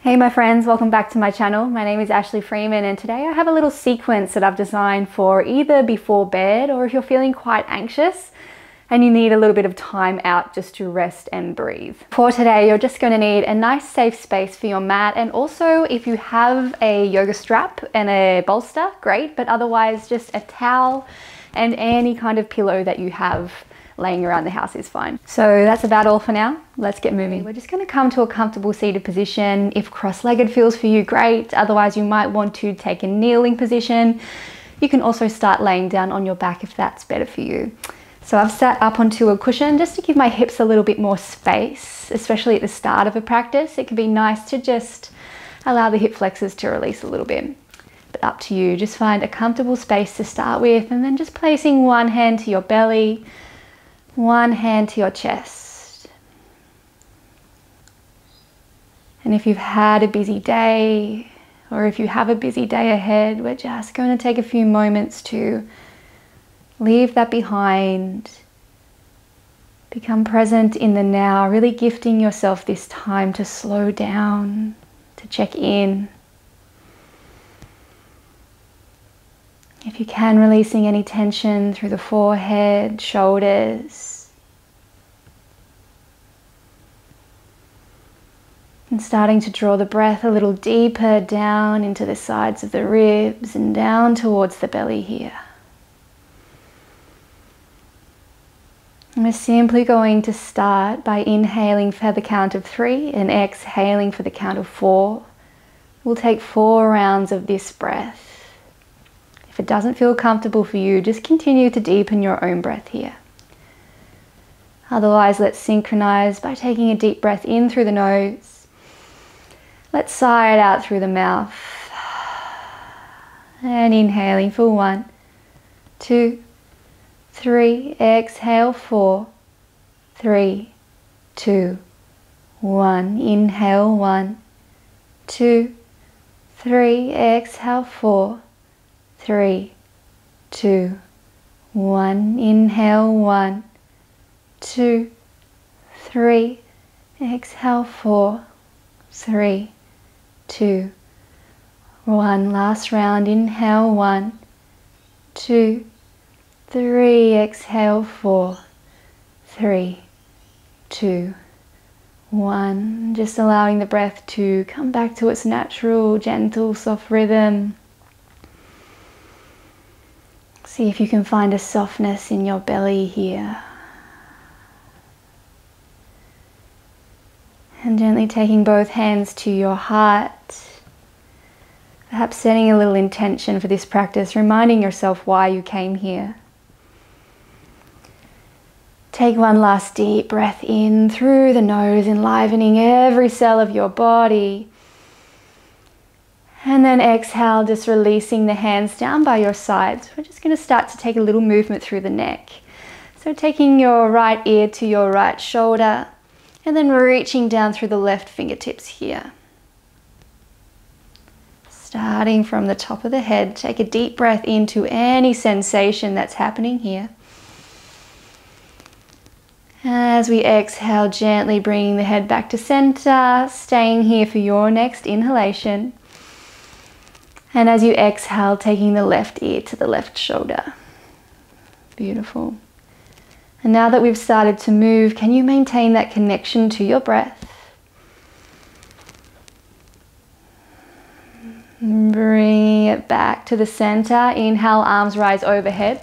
Hey my friends, welcome back to my channel. My name is Ashley Freeman and today I have a little sequence that I've designed for either before bed or if you're feeling quite anxious and you need a little bit of time out just to rest and breathe. For today, you're just going to need a nice safe space for your mat, and also if you have a yoga strap and a bolster, great, but otherwise just a towel and any kind of pillow that you have laying around the house is fine. So that's about all for now. Let's get moving. We're just going to come to a comfortable seated position. If cross-legged feels for you, great. Otherwise, you might want to take a kneeling position. You can also start laying down on your back if that's better for you. So I've sat up onto a cushion just to give my hips a little bit more space, especially at the start of a practice. It can be nice to just allow the hip flexors to release a little bit. But up to you. Just find a comfortable space to start with, and then just placing one hand to your belly, one hand to your chest. And if you've had a busy day, or if you have a busy day ahead, we're just going to take a few moments to leave that behind. Become present in the now, really gifting yourself this time to slow down, to check in. If you can, releasing any tension through the forehead, shoulders. And starting to draw the breath a little deeper down into the sides of the ribs and down towards the belly here. And we're simply going to start by inhaling for the count of 3 and exhaling for the count of 4. We'll take 4 rounds of this breath. If it doesn't feel comfortable for you, just continue to deepen your own breath here. Otherwise, let's synchronize by taking a deep breath in through the nose. Let's sigh it out through the mouth. And inhaling for 1, 2, 3. Exhale, 4, 3, 2, 1. Inhale, 1, 2, 3. Exhale, 4, 3, 2, 1. Inhale, 1, 2, 3. Exhale, 4, 3, 2, 1. Last round. Inhale, 1, 2, 3. Exhale, 4, 3, 2, 1. Just allowing the breath to come back to its natural, gentle, soft rhythm. See if you can find a softness in your belly here. And gently taking both hands to your heart. Perhaps setting a little intention for this practice, reminding yourself why you came here. Take one last deep breath in through the nose, enlivening every cell of your body. And then exhale, just releasing the hands down by your sides. We're just going to start to take a little movement through the neck. So taking your right ear to your right shoulder, and then reaching down through the left fingertips here. Starting from the top of the head, take a deep breath into any sensation that's happening here. As we exhale, gently bringing the head back to center, staying here for your next inhalation. And as you exhale, taking the left ear to the left shoulder. Beautiful. And now that we've started to move, can you maintain that connection to your breath? Bring it back to the center. Inhale, arms rise overhead.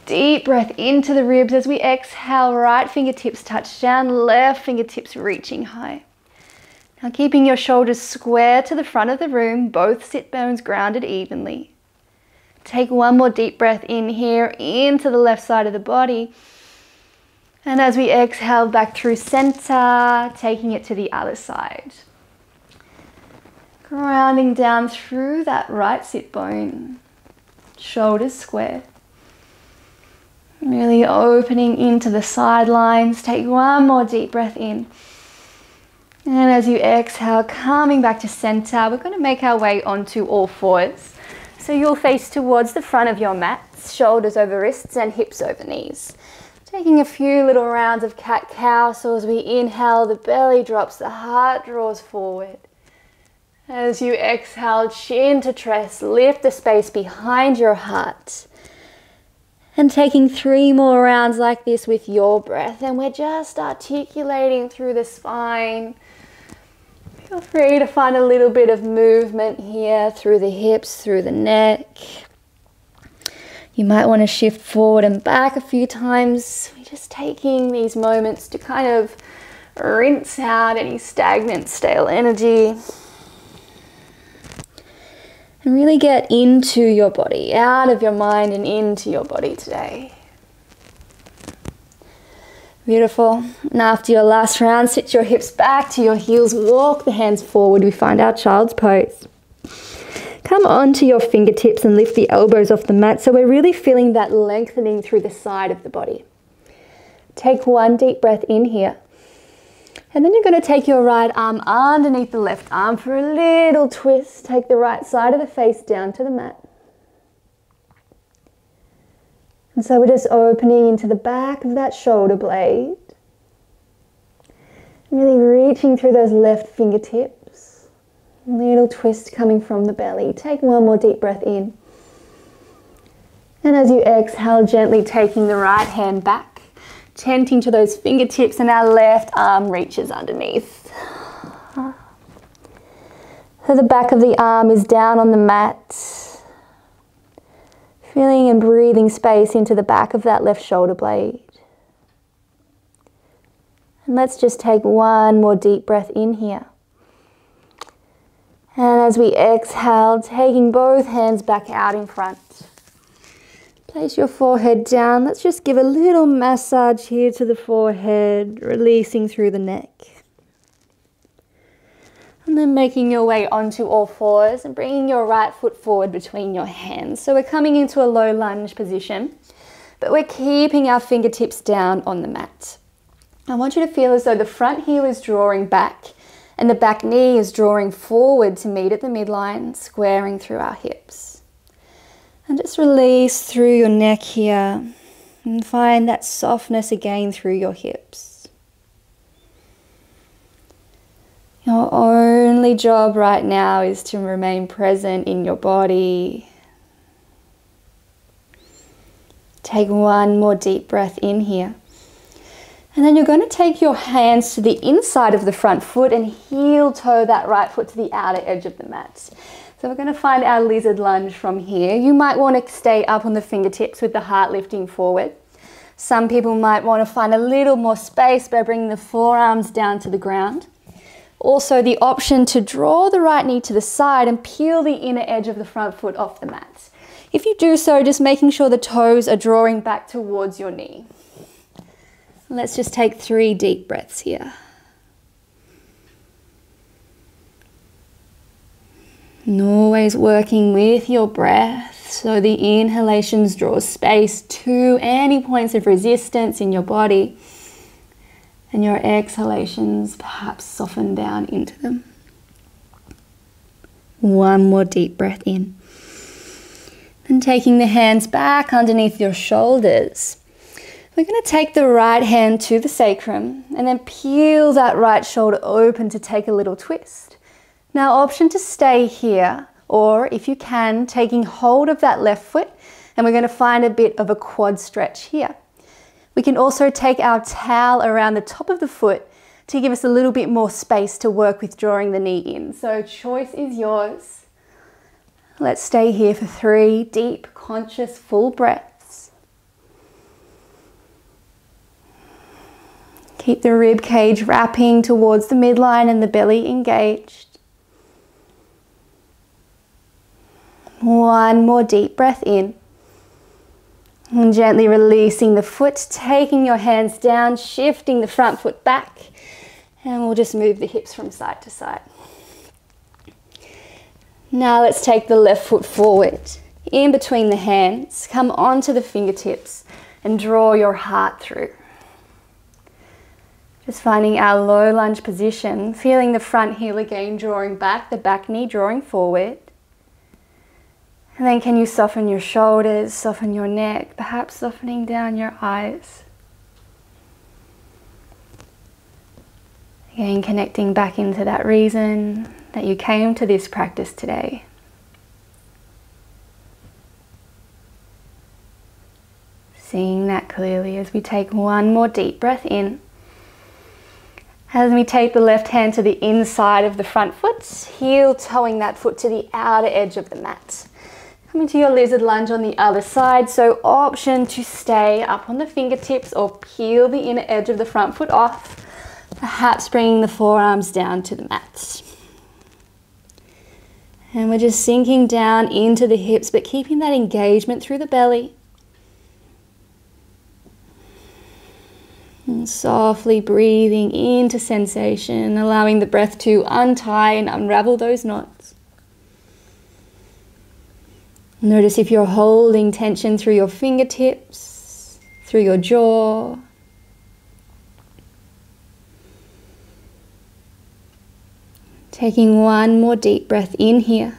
Deep breath into the ribs as we exhale, right fingertips touch down, left fingertips reaching high. Now keeping your shoulders square to the front of the room, both sit bones grounded evenly. Take one more deep breath in here, into the left side of the body. And as we exhale back through center, taking it to the other side. Grounding down through that right sit bone, shoulders square. Really opening into the sidelines. Take one more deep breath in. And as you exhale, coming back to center, we're going to make our way onto all fours. So you'll face towards the front of your mat, shoulders over wrists and hips over knees. Taking a few little rounds of cat-cow. So as we inhale, the belly drops, the heart draws forward. As you exhale, chin to chest, lift the space behind your heart. And taking 3 more rounds like this with your breath. And we're just articulating through the spine. Feel free to find a little bit of movement here through the hips, through the neck. You might want to shift forward and back a few times. We're just taking these moments to kind of rinse out any stagnant, stale energy. And really get into your body, out of your mind and into your body today. Beautiful. And after your last round, sit your hips back to your heels, walk the hands forward. We find our child's pose. Come onto your fingertips and lift the elbows off the mat. So we're really feeling that lengthening through the side of the body. Take 1 deep breath in here. And then you're going to take your right arm underneath the left arm for a little twist. Take the right side of the face down to the mat. And so we're just opening into the back of that shoulder blade. Really reaching through those left fingertips. A little twist coming from the belly. Take 1 more deep breath in. And as you exhale, gently taking the right hand back. Tenting to those fingertips, and our left arm reaches underneath. So the back of the arm is down on the mat. Feeling and breathing space into the back of that left shoulder blade. And let's just take 1 more deep breath in here. And as we exhale, taking both hands back out in front. Place your forehead down. Let's just give a little massage here to the forehead, releasing through the neck. And then making your way onto all fours and bringing your right foot forward between your hands. So we're coming into a low lunge position, but we're keeping our fingertips down on the mat. I want you to feel as though the front heel is drawing back and the back knee is drawing forward to meet at the midline, squaring through our hips. And just release through your neck here and find that softness again through your hips. Your only job right now is to remain present in your body. Take 1 more deep breath in here. And then you're going to take your hands to the inside of the front foot and heel toe that right foot to the outer edge of the mat. So we're going to find our lizard lunge from here. You might want to stay up on the fingertips with the heart lifting forward. Some people might want to find a little more space by bringing the forearms down to the ground. Also the option to draw the right knee to the side and peel the inner edge of the front foot off the mat. If you do so, just making sure the toes are drawing back towards your knee. Let's just take 3 deep breaths here. And always working with your breath, so the inhalations draw space to any points of resistance in your body, and your exhalations perhaps soften down into them. 1 more deep breath in. And taking the hands back underneath your shoulders. We're going to take the right hand to the sacrum and then peel that right shoulder open to take a little twist. Now, option to stay here, or if you can, taking hold of that left foot, and we're going to find a bit of a quad stretch here. We can also take our towel around the top of the foot to give us a little bit more space to work with drawing the knee in. So choice is yours. Let's stay here for 3 deep, conscious, full breaths. Keep the rib cage wrapping towards the midline and the belly engaged. 1 more deep breath in. And gently releasing the foot, taking your hands down, shifting the front foot back. And we'll just move the hips from side to side. Now let's take the left foot forward, in between the hands, come onto the fingertips and draw your heart through. Just finding our low lunge position, feeling the front heel again drawing back, the back knee drawing forward. And then can you soften your shoulders, soften your neck, perhaps softening down your eyes. Again, connecting back into that reason, that you came to this practice today. Seeing that clearly as we take one more deep breath in. As we take the left hand to the inside of the front foot, heel toeing that foot to the outer edge of the mat. Coming to your lizard lunge on the other side, so option to stay up on the fingertips or peel the inner edge of the front foot off, perhaps bringing the forearms down to the mat. And we're just sinking down into the hips, but keeping that engagement through the belly. And softly breathing into sensation, allowing the breath to untie and unravel those knots. Notice if you're holding tension through your fingertips, through your jaw. Taking one more deep breath in here.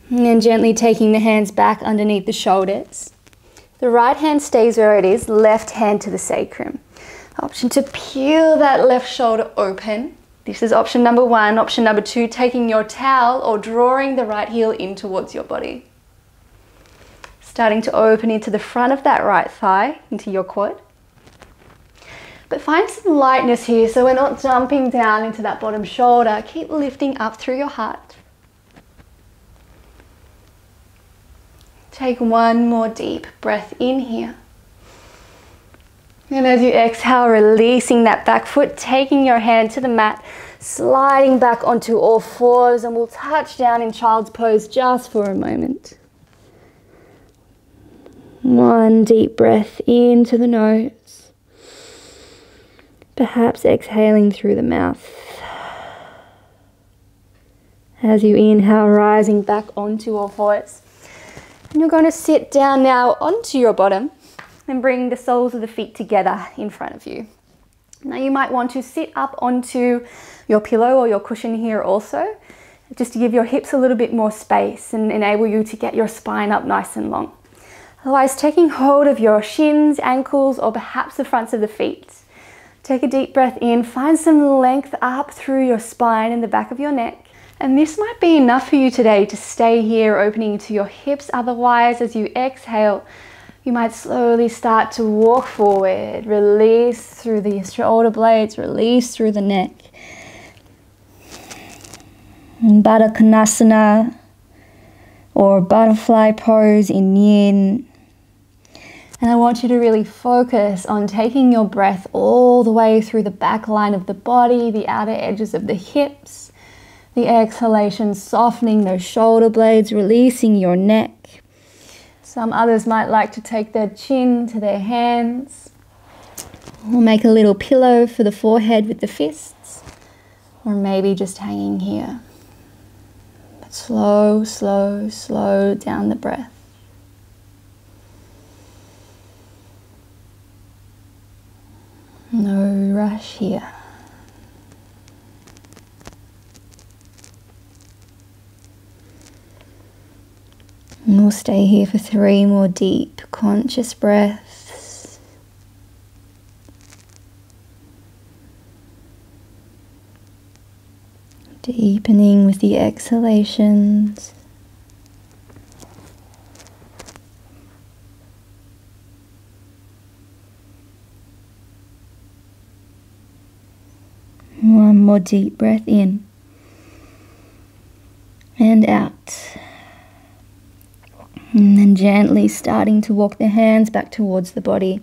And then gently taking the hands back underneath the shoulders. The right hand stays where it is, left hand to the sacrum. Option to peel that left shoulder open. This is option number one. Option number two, taking your towel or drawing the right heel in towards your body. Starting to open into the front of that right thigh, into your quad. But find some lightness here so we're not jumping down into that bottom shoulder. Keep lifting up through your heart. Take one more deep breath in here. And as you exhale, releasing that back foot, taking your hand to the mat, sliding back onto all fours, and we'll touch down in child's pose just for a moment. One deep breath into the nose. Perhaps exhaling through the mouth. As you inhale, rising back onto all fours. And you're going to sit down now onto your bottom and bring the soles of the feet together in front of you. Now you might want to sit up onto your pillow or your cushion here also, just to give your hips a little bit more space and enable you to get your spine up nice and long. Otherwise, taking hold of your shins, ankles, or perhaps the fronts of the feet. Take a deep breath in, find some length up through your spine and the back of your neck. And this might be enough for you today to stay here, opening to your hips. Otherwise, as you exhale, you might slowly start to walk forward. Release through the shoulder blades, release through the neck. Baddha Konasana or butterfly pose in yin. And I want you to really focus on taking your breath all the way through the back line of the body, the outer edges of the hips. The exhalation, softening those shoulder blades, releasing your neck. Some others might like to take their chin to their hands. Or make a little pillow for the forehead with the fists. Or maybe just hanging here. But slow, slow, slow down the breath. No rush here. And we'll stay here for 3 more deep, conscious breaths. Deepening with the exhalations. One more deep breath in and out. And then gently starting to walk the hands back towards the body.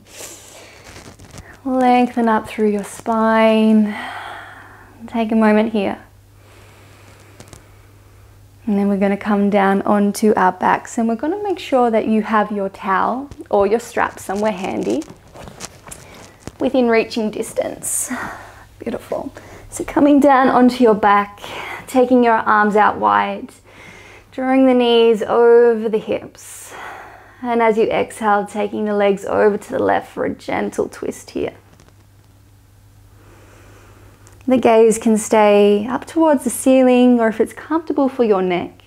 Lengthen up through your spine. Take a moment here. And then we're going to come down onto our backs, and we're going to make sure that you have your towel or your strap somewhere handy within reaching distance. Beautiful. So coming down onto your back, taking your arms out wide, drawing the knees over the hips. And as you exhale, taking the legs over to the left for a gentle twist here. The gaze can stay up towards the ceiling, or if it's comfortable for your neck,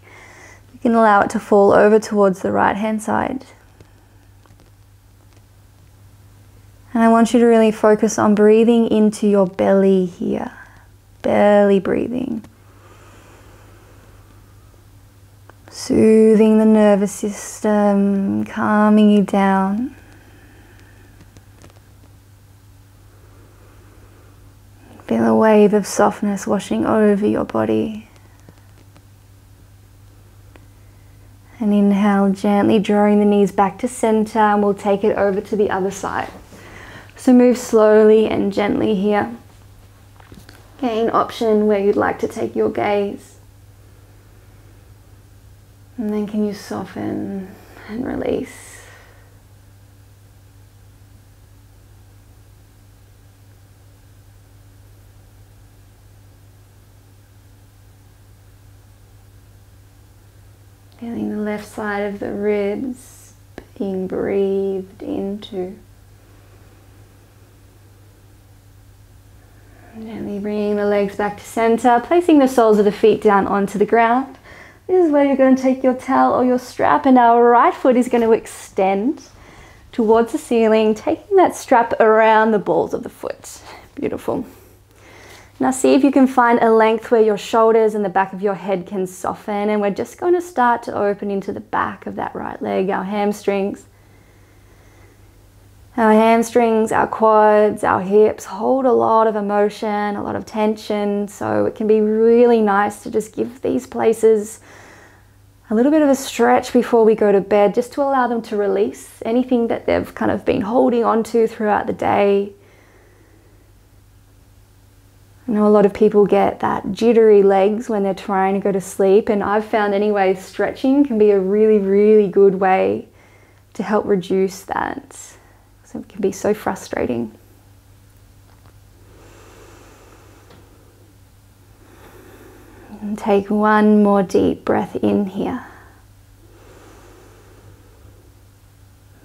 you can allow it to fall over towards the right hand side. And I want you to really focus on breathing into your belly here. belly breathing. Soothing the nervous system, calming you down. Feel a wave of softness washing over your body. And inhale, gently drawing the knees back to center, and we'll take it over to the other side. So move slowly and gently here. Gain option where you'd like to take your gaze. And then can you soften and release? Feeling the left side of the ribs being breathed into. Gently bringing the legs back to center, placing the soles of the feet down onto the ground. This is where you're going to take your towel or your strap, and our right foot is going to extend towards the ceiling, taking that strap around the balls of the foot. Beautiful. Now see if you can find a length where your shoulders and the back of your head can soften, and we're just going to start to open into the back of that right leg, our hamstrings. Our hamstrings, our quads, our hips hold a lot of emotion, a lot of tension, so it can be really nice to just give these places a little bit of a stretch before we go to bed, just to allow them to release anything that they've kind of been holding on to throughout the day. I know a lot of people get that jittery legs when they're trying to go to sleep, and I've found anyway, stretching can be a really, really good way to help reduce that. So it can be so frustrating. And take one more deep breath in here.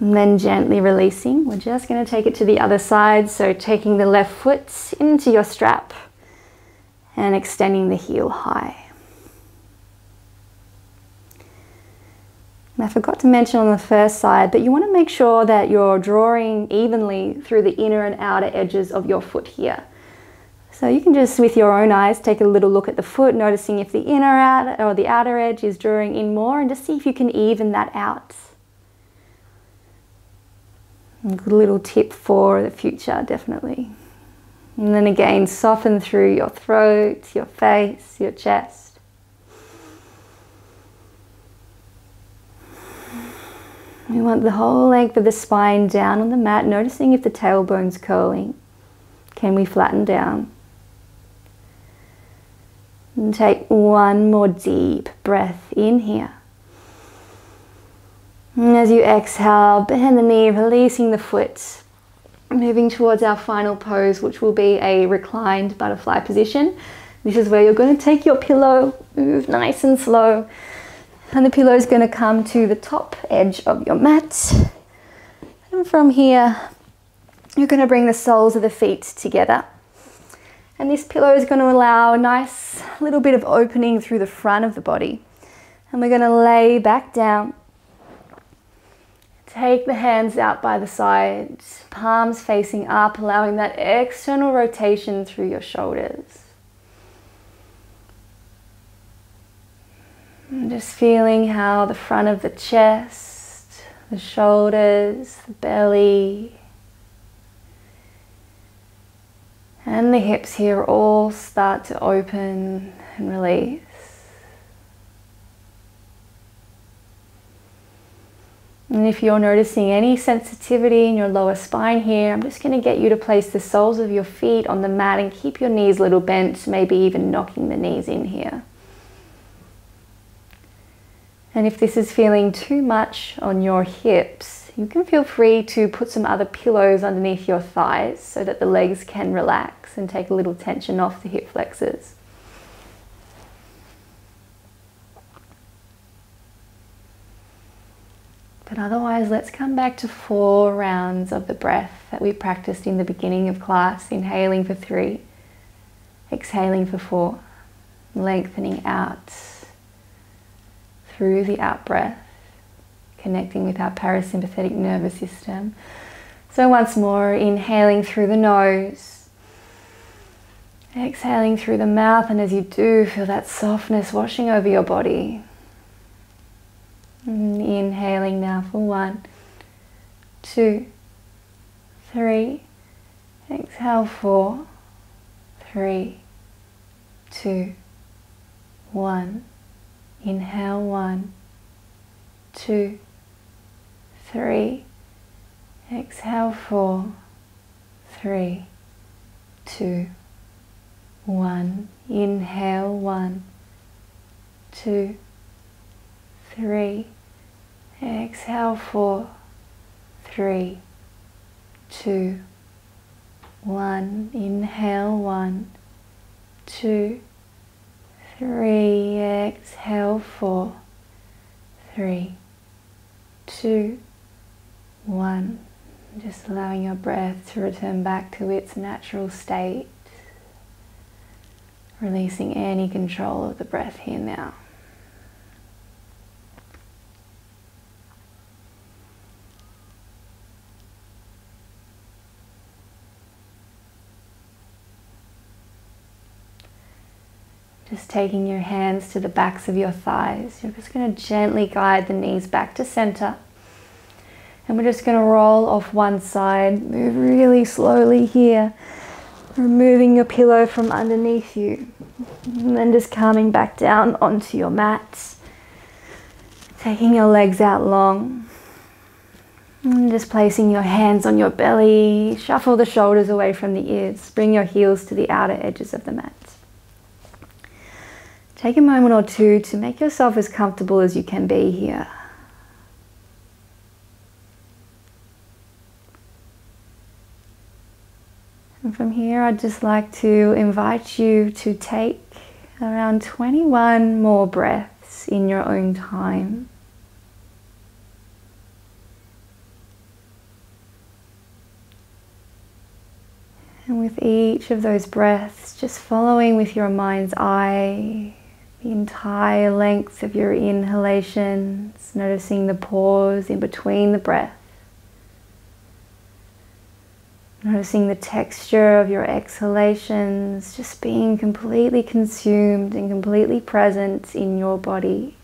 And then gently releasing. We're just going to take it to the other side. So taking the left foot into your strap and extending the heel high. And I forgot to mention on the first side, but you want to make sure that you're drawing evenly through the inner and outer edges of your foot here. So you can just, with your own eyes, take a little look at the foot, noticing if the inner outer or the outer edge is drawing in more, and just see if you can even that out. A good little tip for the future, definitely. And then again, soften through your throat, your face, your chest. We want the whole length of the spine down on the mat, noticing if the tailbone's curling. Can we flatten down? And take one more deep breath in here. And as you exhale, bend the knee, releasing the foot. Moving towards our final pose, which will be a reclined butterfly position. This is where you're going to take your pillow, move nice and slow. And the pillow is going to come to the top edge of your mat. And from here, you're going to bring the soles of the feet together. And this pillow is going to allow a nice little bit of opening through the front of the body. And we're going to lay back down. Take the hands out by the sides, palms facing up, allowing that external rotation through your shoulders. And just feeling how the front of the chest, the shoulders, the belly, and the hips here all start to open and release. And if you're noticing any sensitivity in your lower spine here, I'm just going to get you to place the soles of your feet on the mat and keep your knees a little bent, maybe even knocking the knees in here. And if this is feeling too much on your hips, you can feel free to put some other pillows underneath your thighs so that the legs can relax and take a little tension off the hip flexors. But otherwise, let's come back to 4 rounds of the breath that we practiced in the beginning of class, inhaling for 3, exhaling for 4, lengthening out through the out breath, connecting with our parasympathetic nervous system. So once more, inhaling through the nose Exhaling through the mouth, and as you do, feel that softness washing over your body. And inhaling now for 1, 2, 3. Exhale 4, 3, 2, 1. Inhale 1, 2, 3. Exhale 4, 3, 2, 1. Inhale 1, 2, 3. Exhale 4, 3, 2, 1. Inhale 1, 2, 3. Exhale 4, 3, 2, 1. Just allowing your breath to return back to its natural state. Releasing any control of the breath here now. Just taking your hands to the backs of your thighs. You're just going to gently guide the knees back to center. And we're just going to roll off one side. Move really slowly here. Removing your pillow from underneath you. And then just coming back down onto your mat. Taking your legs out long. And just placing your hands on your belly. Shuffle the shoulders away from the ears. Bring your heels to the outer edges of the mat. Take a moment or two to make yourself as comfortable as you can be here. And from here, I'd just like to invite you to take around 21 more breaths in your own time. And with each of those breaths, just following with your mind's eye the entire length of your inhalations, noticing the pause in between the breath. Noticing the texture of your exhalations, just being completely consumed and completely present in your body.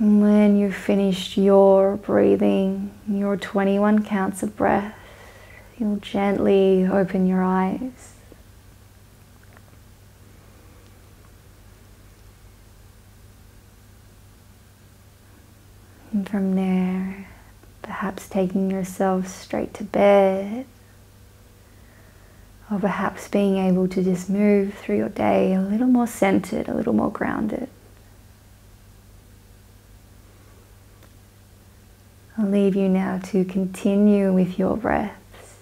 And when you've finished your breathing, your 21 counts of breath, you'll gently open your eyes. And from there, perhaps taking yourself straight to bed, or perhaps being able to just move through your day a little more centered, a little more grounded. I'll leave you now to continue with your breaths.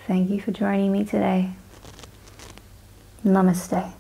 Thank you for joining me today. Namaste.